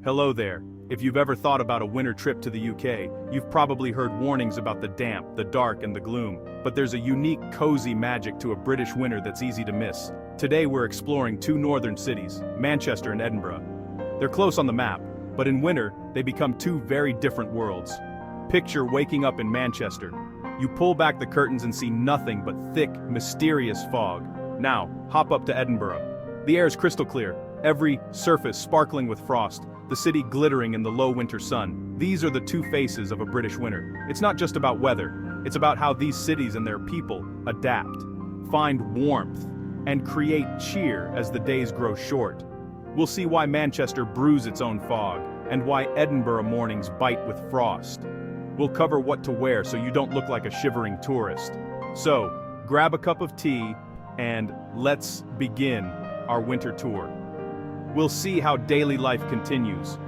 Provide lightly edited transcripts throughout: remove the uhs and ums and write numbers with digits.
Hello there. If you've ever thought about a winter trip to the UK, you've probably heard warnings about the damp, the dark, and the gloom. But there's a unique, cozy magic to a British winter that's easy to miss. Today we're exploring two northern cities, Manchester and Edinburgh. They're close on the map, but in winter, they become two very different worlds. Picture waking up in Manchester. You pull back the curtains and see nothing but thick, mysterious fog. Now, hop up to Edinburgh. The air is crystal clear, every surface sparkling with frost, the city glittering in the low winter sun. These are the two faces of a British winter. It's not just about weather, it's about how these cities and their people adapt, find warmth, and create cheer as the days grow short. We'll see why Manchester brews its own fog, and why Edinburgh mornings bite with frost. We'll cover what to wear so you don't look like a shivering tourist. So, grab a cup of tea, and let's begin our winter tour. We'll see how daily life continues.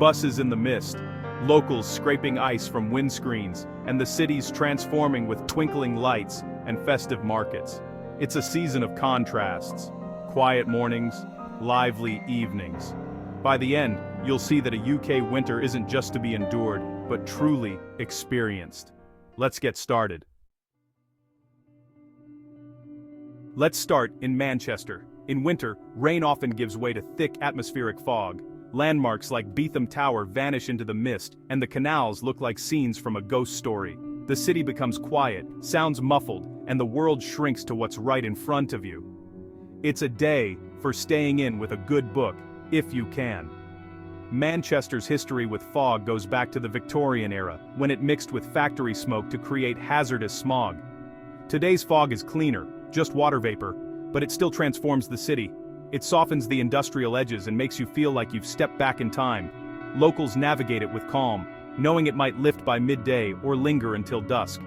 Buses in the mist, locals scraping ice from windscreens, and the cities transforming with twinkling lights and festive markets. It's a season of contrasts. Quiet mornings, lively evenings. By the end, you'll see that a UK winter isn't just to be endured, but truly experienced. Let's get started. Let's start in Manchester. In winter, rain often gives way to thick atmospheric fog. Landmarks like Beetham Tower vanish into the mist, and the canals look like scenes from a ghost story. The city becomes quiet, sounds muffled, and the world shrinks to what's right in front of you. It's a day for staying in with a good book, if you can. Manchester's history with fog goes back to the Victorian era, when it mixed with factory smoke to create hazardous smog. Today's fog is cleaner, just water vapor, but it still transforms the city. It softens the industrial edges and makes you feel like you've stepped back in time. Locals navigate it with calm, knowing it might lift by midday or linger until dusk.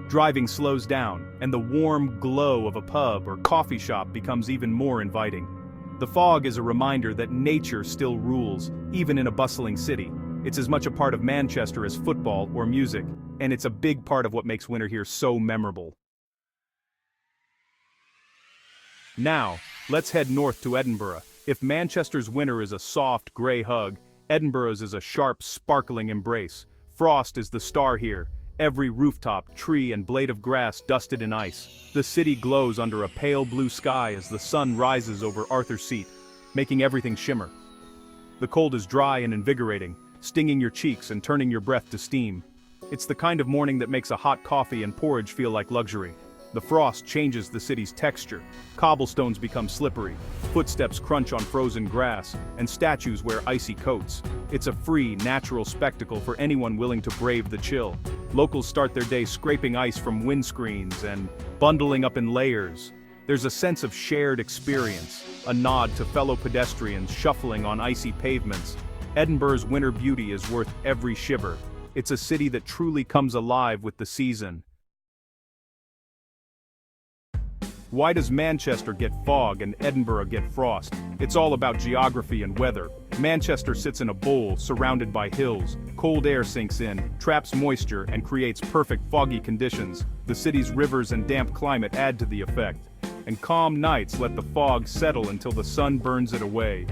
Driving slows down, and the warm glow of a pub or coffee shop becomes even more inviting. The fog is a reminder that nature still rules, even in a bustling city. It's as much a part of Manchester as football or music, and it's a big part of what makes winter here so memorable. Now, let's head north to Edinburgh. If Manchester's winter is a soft, grey hug, Edinburgh's is a sharp, sparkling embrace. Frost is the star here. Every rooftop, tree, and blade of grass dusted in ice. The city glows under a pale blue sky as the sun rises over Arthur's Seat, making everything shimmer. The cold is dry and invigorating, stinging your cheeks and turning your breath to steam. It's the kind of morning that makes a hot coffee and porridge feel like luxury. The frost changes the city's texture. Cobblestones become slippery, footsteps crunch on frozen grass, and statues wear icy coats. It's a free, natural spectacle for anyone willing to brave the chill. Locals start their day scraping ice from windscreens and bundling up in layers. There's a sense of shared experience, a nod to fellow pedestrians shuffling on icy pavements. Edinburgh's winter beauty is worth every shiver. It's a city that truly comes alive with the season. Why does Manchester get fog and Edinburgh get frost? It's all about geography and weather. Manchester sits in a bowl surrounded by hills. Cold air sinks in, traps moisture, and creates perfect foggy conditions. The city's rivers and damp climate add to the effect. And calm nights let the fog settle until the sun burns it away.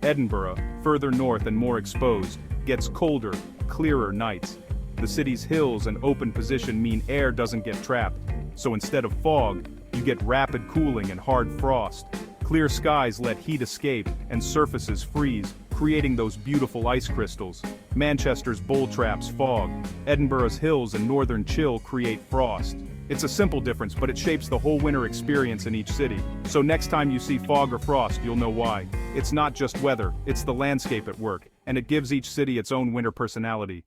Edinburgh, further north and more exposed, gets colder, clearer nights. The city's hills and open position mean air doesn't get trapped. So instead of fog, you get rapid cooling and hard frost. Clear skies let heat escape and surfaces freeze, creating those beautiful ice crystals. Manchester's bowl traps fog. Edinburgh's hills and northern chill create frost. It's a simple difference, but it shapes the whole winter experience in each city. So next time you see fog or frost, you'll know why. It's not just weather, it's the landscape at work, and it gives each city its own winter personality.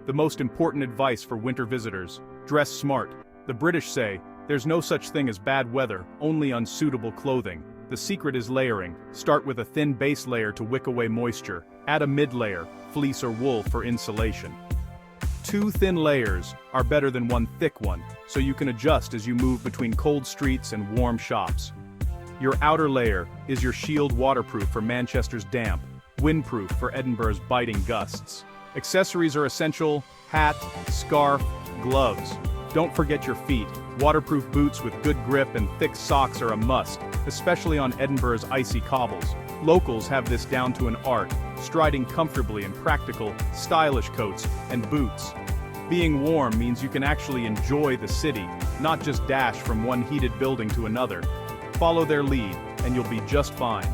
The most important advice for winter visitors: dress smart. The British say, there's no such thing as bad weather, only unsuitable clothing. The secret is layering. Start with a thin base layer to wick away moisture. Add a mid-layer, fleece or wool, for insulation. 2 thin layers are better than 1 thick one, so you can adjust as you move between cold streets and warm shops. Your outer layer is your shield, waterproof for Manchester's damp, windproof for Edinburgh's biting gusts. Accessories are essential: hat, scarf, gloves. Don't forget your feet. Waterproof boots with good grip and thick socks are a must, especially on Edinburgh's icy cobbles. Locals have this down to an art, striding comfortably in practical, stylish coats and boots. Being warm means you can actually enjoy the city, not just dash from one heated building to another. Follow their lead, and you'll be just fine.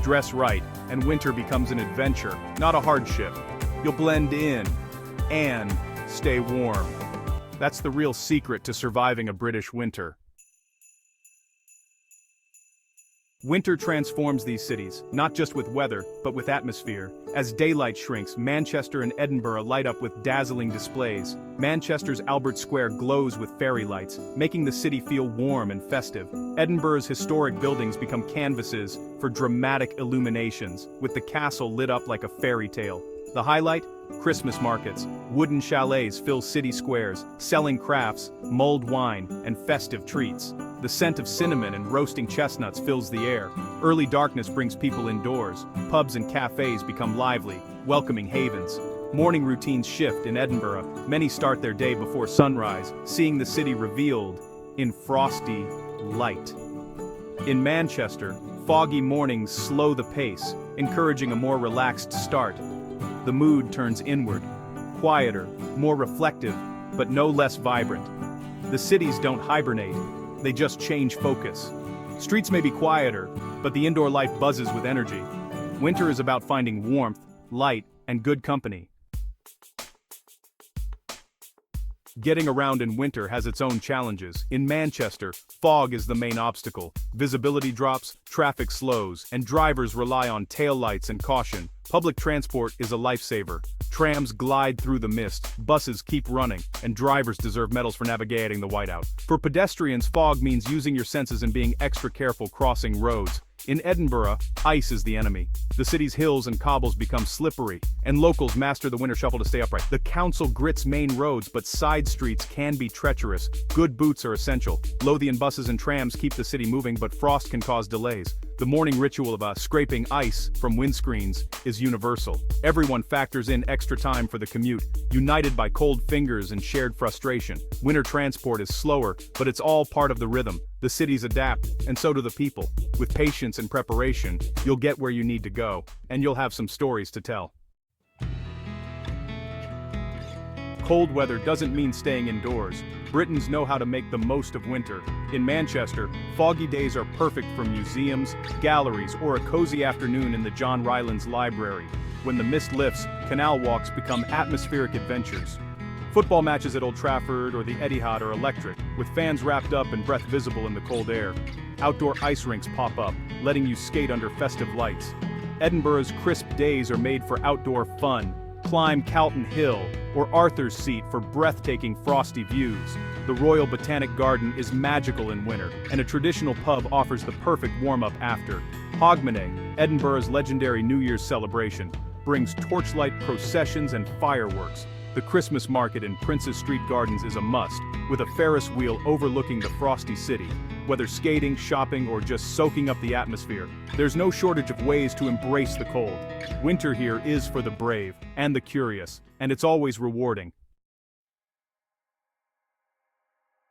Dress right, and winter becomes an adventure, not a hardship. You'll blend in, and stay warm. That's the real secret to surviving a British winter. Winter transforms these cities, not just with weather, but with atmosphere. As daylight shrinks, Manchester and Edinburgh light up with dazzling displays. Manchester's Albert Square glows with fairy lights, making the city feel warm and festive. Edinburgh's historic buildings become canvases for dramatic illuminations, with the castle lit up like a fairy tale. The highlight? Christmas markets. Wooden chalets fill city squares, selling crafts, mulled wine, and festive treats. The scent of cinnamon and roasting chestnuts fills the air. Early darkness brings people indoors. Pubs and cafes become lively, welcoming havens. Morning routines shift in Edinburgh. Many start their day before sunrise, seeing the city revealed in frosty light. In Manchester, foggy mornings slow the pace, encouraging a more relaxed start. The mood turns inward, quieter, more reflective, but no less vibrant. The cities don't hibernate, they just change focus. Streets may be quieter, but the indoor life buzzes with energy. Winter is about finding warmth, light, and good company. Getting around in winter has its own challenges. In Manchester, fog is the main obstacle. Visibility drops, traffic slows, and drivers rely on taillights and caution. Public transport is a lifesaver. Trams glide through the mist, buses keep running, and drivers deserve medals for navigating the whiteout. For pedestrians, fog means using your senses and being extra careful crossing roads. In Edinburgh, ice is the enemy. The city's hills and cobbles become slippery, and locals master the winter shuffle to stay upright. The council grits main roads, but side streets can be treacherous. Good boots are essential. Lothian buses and trams keep the city moving, but frost can cause delays. The morning ritual of scraping ice from windscreens is universal. Everyone factors in extra time for the commute, united by cold fingers and shared frustration. Winter transport is slower, but it's all part of the rhythm. The cities adapt, and so do the people. With patience and preparation, you'll get where you need to go, and you'll have some stories to tell. Cold weather doesn't mean staying indoors. Britons know how to make the most of winter. In Manchester, foggy days are perfect for museums, galleries, or a cozy afternoon in the John Rylands Library. When the mist lifts, canal walks become atmospheric adventures. Football matches at Old Trafford or the Etihad are electric, with fans wrapped up and breath visible in the cold air. Outdoor ice rinks pop up, letting you skate under festive lights. Edinburgh's crisp days are made for outdoor fun. Climb Calton Hill or Arthur's Seat for breathtaking frosty views. The Royal Botanic Garden is magical in winter, and a traditional pub offers the perfect warm-up after. Hogmanay, Edinburgh's legendary New Year's celebration, brings torchlight processions and fireworks. The Christmas market in Prince's Street Gardens is a must, with a Ferris wheel overlooking the frosty city. Whether skating, shopping, or just soaking up the atmosphere, there's no shortage of ways to embrace the cold. Winter here is for the brave and the curious, and it's always rewarding.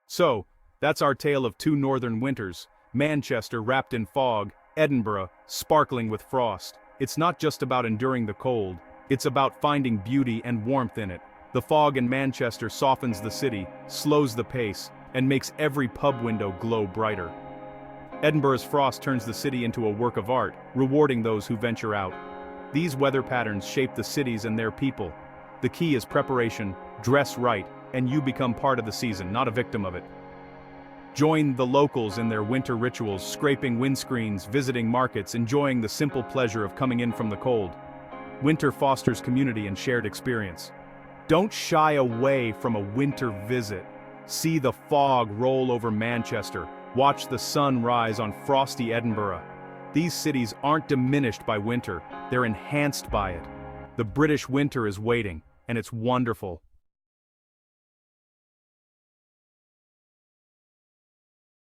So, that's our tale of two northern winters. Manchester wrapped in fog, Edinburgh sparkling with frost. It's not just about enduring the cold, it's about finding beauty and warmth in it. The fog in Manchester softens the city, slows the pace, and makes every pub window glow brighter. Edinburgh's frost turns the city into a work of art, rewarding those who venture out. These weather patterns shape the cities and their people. The key is preparation, dress right, and you become part of the season, not a victim of it. Join the locals in their winter rituals, scraping windscreens, visiting markets, enjoying the simple pleasure of coming in from the cold. Winter fosters community and shared experience. Don't shy away from a winter visit. See the fog roll over Manchester. Watch the sun rise on frosty Edinburgh. These cities aren't diminished by winter, they're enhanced by it. The British winter is waiting, and it's wonderful.